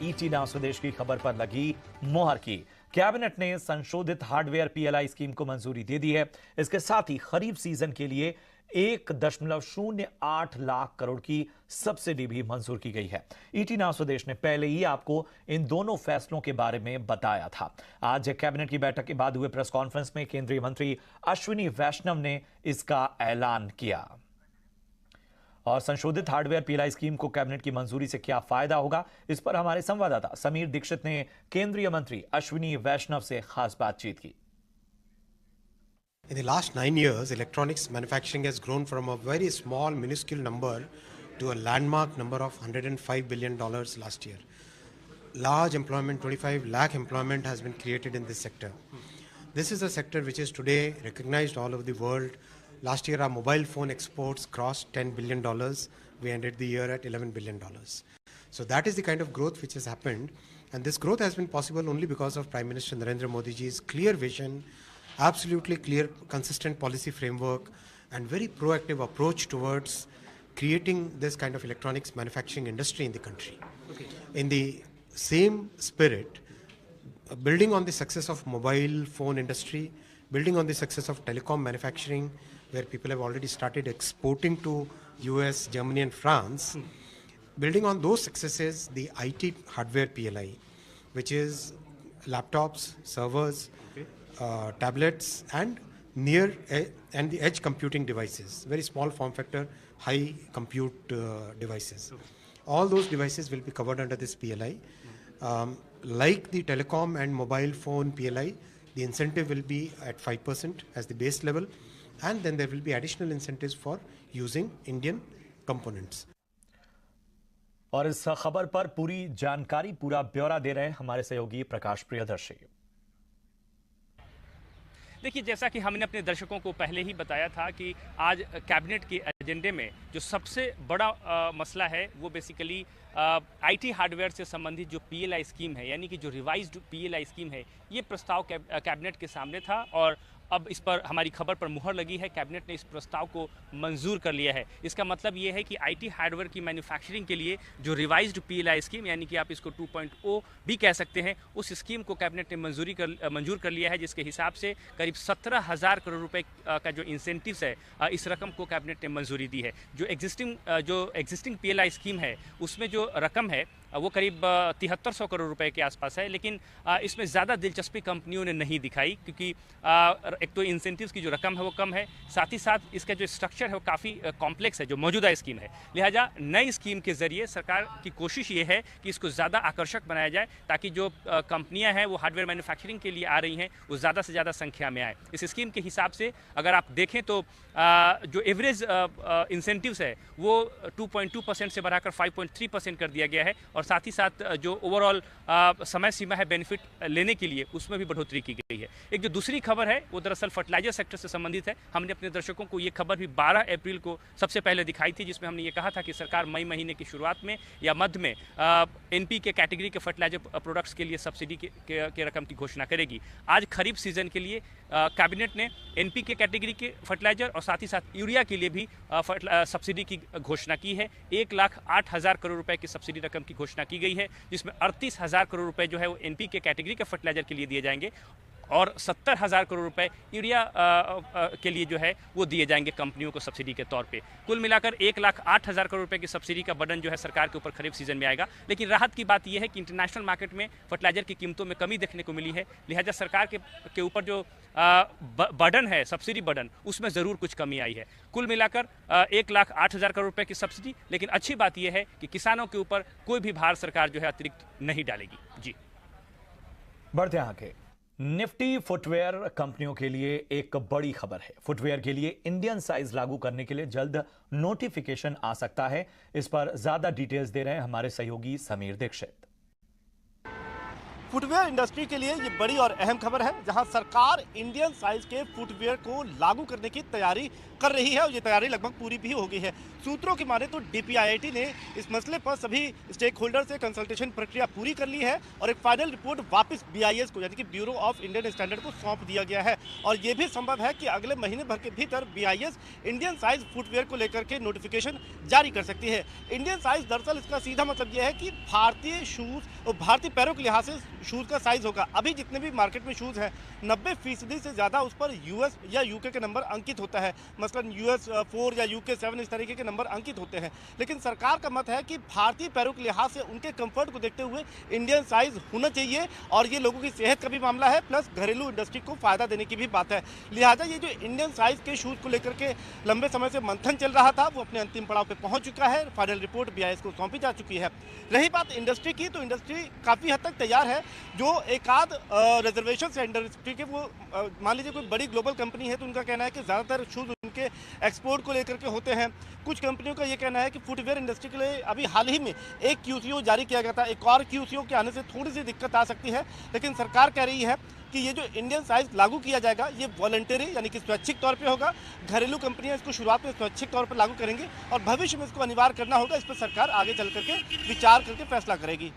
ET now स्वदेश की खबर पर लगी मोहर की। कैबिनेट ने संशोधित हार्डवेयर पीएलआई स्कीम को मंजूरी दे दी है। इसके साथ ही खरीफ सीजन के लिए 1.08 लाख करोड़ की सब्सिडी भी मंजूर की गई है। ईटी नाउ स्वदेश ने पहले ही आपको इन दोनों फैसलों के बारे में बताया था। आज कैबिनेट की बैठक के बाद हुए प्रेस कॉन्फ्रेंस में केंद्रीय मंत्री अश्विनी वैष्णव ने इसका ऐलान किया। और संशोधित हार्डवेयर पीएलआई स्कीम को कैबिनेट की मंजूरी से क्या फायदा होगा, इस पर हमारे संवाददाता समीर दीक्षित ने केंद्रीय मंत्री अश्विनी वैष्णव से खास बातचीत की। In the last 9 years, electronics manufacturing has grown from a very small, minuscule number to a landmark number of $105 billion last year. Large employment, 25 lakh employment has been created in this sector. This is a sector which is today recognized all over the world. Last year, our mobile phone exports crossed $10 billion. We ended the year at $11 billion. So that is the kind of growth which has happened. And this growth has been possible only because of Prime Minister Narendra Modi ji's clear vision, absolutely clear, consistent policy framework, and very proactive approach towards creating this kind of electronics manufacturing industry in the country. Okay. In the same spirit, building on the success of mobile phone industry, building on the success of telecom manufacturing, where people have already started exporting to US, Germany and France, building on those successes, the IT hardware PLI, which is laptops, servers, tablets and and the edge computing devices, very small form factor, high compute devices. All those devices will be covered under this PLI. Like the telecom and mobile phone PLI, the incentive will be at 5% as the base level, and then there will be additional incentives for using Indian components. और इस खबर पर पूरी जानकारी, पूरा ब्यौरा दे रहे हैं हमारे सहयोगी प्रकाश प्रियदर्शी। देखिए, जैसा कि हमने अपने दर्शकों को पहले ही बताया था कि आज कैबिनेट के एजेंडे में जो सबसे बड़ा मसला है वो बेसिकली आईटी हार्डवेयर से संबंधित जो पीएलआई स्कीम है, यानी कि जो रिवाइज्ड पीएलआई स्कीम है, ये प्रस्ताव कैबिनेट के सामने था और अब इस पर हमारी खबर पर मुहर लगी है। कैबिनेट ने इस प्रस्ताव को मंजूर कर लिया है। इसका मतलब ये है कि आईटी हार्डवेयर की मैन्युफैक्चरिंग के लिए जो रिवाइज्ड पीएलआई स्कीम, यानी कि आप इसको 2.0 भी कह सकते हैं, उस स्कीम को कैबिनेट ने मंजूर कर लिया है, जिसके हिसाब से करीब 17,000 करोड़ रुपए का जो इंसेंटिव्स है, इस रकम को कैबिनेट ने मंजूरी दी है। जो एग्जिस्टिंग पीएलआई स्कीम है उसमें जो रकम है वो करीब 7300 करोड़ रुपए के आसपास है, लेकिन इसमें ज़्यादा दिलचस्पी कंपनियों ने नहीं दिखाई, क्योंकि एक तो इंसेंटिव्स की जो रकम है वो कम है, साथ ही साथ इसका जो स्ट्रक्चर है वो काफ़ी कॉम्प्लेक्स है जो मौजूदा स्कीम है। लिहाजा नई स्कीम के ज़रिए सरकार की कोशिश ये है कि इसको ज़्यादा आकर्षक बनाया जाए, ताकि जो कंपनियाँ हैं वो हार्डवेयर मैन्युफैक्चरिंग के लिए आ रही हैं वो ज़्यादा से ज़्यादा संख्या में आए। इस स्कीम के हिसाब से अगर आप देखें तो जो एवरेज इंसेंटिव्स है वो 2.2% से बढ़ाकर 5.3% कर दिया गया है, और साथ ही साथ जो ओवरऑल समय सीमा है बेनिफिट लेने के लिए उसमें भी बढ़ोतरी की गई है। एक जो दूसरी खबर है वो दरअसल फर्टिलाइजर सेक्टर से संबंधित है। हमने अपने दर्शकों को ये खबर भी 12 अप्रैल को सबसे पहले दिखाई थी, जिसमें हमने ये कहा था कि सरकार मई महीने की शुरुआत में या मध्य में एनपीके कैटेगरी के फर्टिलाइजर प्रोडक्ट्स के लिए सब्सिडी के रकम की घोषणा करेगी। आज खरीफ सीजन के लिए कैबिनेट ने एनपीके कैटेगरी के फर्टिलाइजर और साथ ही साथ यूरिया के लिए भी सब्सिडी की घोषणा की है। 1,08,000 करोड़ रुपए की सब्सिडी रकम की घोषणा की गई है, जिसमें 38,000 करोड़ रुपए जो है वो एनपीके कैटेगरी के फर्टिलाइजर के लिए दिए जाएंगे और 70,000 करोड़ रुपए यूरिया के लिए जो है वो दिए जाएंगे कंपनियों को सब्सिडी के तौर पे। कुल मिलाकर 1,08,000 करोड़ रुपए की सब्सिडी का बर्डन जो है सरकार के ऊपर खरीफ सीजन में आएगा। लेकिन राहत की बात यह है कि इंटरनेशनल मार्केट में फर्टिलाइजर की कीमतों में कमी देखने को मिली है, लिहाजा सरकार के ऊपर जो बर्डन है, सब्सिडी बर्डन, उसमें ज़रूर कुछ कमी आई है। कुल मिलाकर 1,08,000 करोड़ रुपए की सब्सिडी, लेकिन अच्छी बात यह है कि किसानों के ऊपर कोई भी भार सरकार जो है अतिरिक्त नहीं डालेगी। जी, बढ़ते आगे। निफ्टी फुटवेयर कंपनियों के लिए एक बड़ी खबर है। फुटवेयर के लिए इंडियन साइज लागू करने के लिए जल्द नोटिफिकेशन आ सकता है। इस पर ज्यादा डिटेल्स दे रहे हैं हमारे सहयोगी समीर दीक्षित। फुटवेयर इंडस्ट्री के लिए ये बड़ी और अहम खबर है, जहां सरकार इंडियन साइज के फुटवेयर को लागू करने की तैयारी कर रही है और ये तैयारी लगभग पूरी भी हो गई है। सूत्रों की माने तो DPIIT ने इस मसले पर सभी स्टेक होल्डर से कंसल्टेशन प्रक्रिया पूरी कर ली है और एक फाइनल रिपोर्ट वापस BIS को यानी कि ब्यूरो ऑफ इंडियन स्टैंडर्ड को सौंप दिया गया है। और ये भी संभव है कि अगले महीने भर के भीतर BIS इंडियन साइज फुटवेयर को लेकर के नोटिफिकेशन जारी कर सकती है। इंडियन साइज दरअसल इसका सीधा मतलब यह है कि भारतीय शूज़ और भारतीय पैरों के लिहाज से शूज़ का साइज होगा। अभी जितने भी मार्केट में शूज़ हैं 90% से ज़्यादा उस पर US या UK के नंबर अंकित होता है, मसलन US 4 या UK 7 इस तरीके के नंबर अंकित होते हैं। लेकिन सरकार का मत है कि भारतीय पैरों के लिहाज से उनके कंफर्ट को देखते हुए इंडियन साइज होना चाहिए और ये लोगों की सेहत का भी मामला है, प्लस घरेलू इंडस्ट्री को फायदा देने की भी बात है। लिहाजा ये जो इंडियन साइज के शूज़ को लेकर के लंबे समय से मंथन चल रहा था वो अपने अंतिम पड़ाव पे पहुंच चुका है। फाइनल रिपोर्ट BIS को सौंपी जा चुकी है। रही बात इंडस्ट्री की, तो इंडस्ट्री काफ़ी हद तक तैयार है। जो एक आध रिजर्वेशन है इंडस्ट्री के, वो मान लीजिए कोई बड़ी ग्लोबल कंपनी है तो उनका कहना है कि ज़्यादातर शूज़ उनके एक्सपोर्ट को लेकर के होते हैं। कुछ कंपनियों का ये कहना है कि फुटवेयर इंडस्ट्री के लिए अभी हाल ही में एक QCO जारी किया गया था, एक और QCO के आने से थोड़ी सी दिक्कत आ सकती है। लेकिन सरकार कह रही है कि ये जो इंडियन साइज लागू किया जाएगा ये वॉलंटरी यानी कि स्वैच्छिक तौर पे होगा। घरेलू कंपनियां इसको शुरुआत में स्वैच्छिक तौर पर लागू करेंगी और भविष्य में इसको अनिवार्य करना होगा। इस पर सरकार आगे चल करके विचार करके फैसला करेगी।